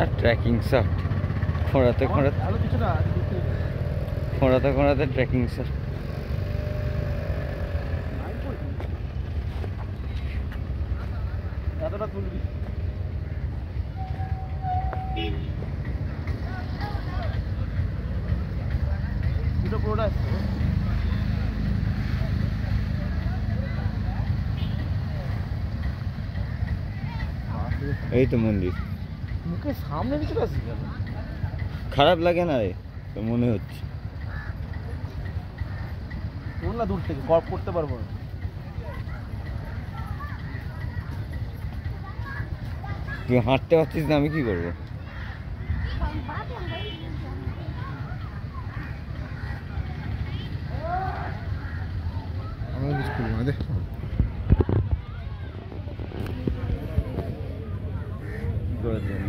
আর trekking shot খোঁড়াতে খোঁড়াতে খোঁড়াতে খোঁড়াতে trekking shot. এতটা তুলবি দুটো পুরোটা আসছে। এই তো মন্দির। মুখের সামনে নিচে আসছি কেন? খারাপ লাগে না রে? তো মনে হচ্ছে কোন না দূর থেকে গল্প করতে পারবো না। তুই হাঁটতে পারছিস না, আমি কি করবো? আমি কিছু করবো না, দেখ কি করার জন্য?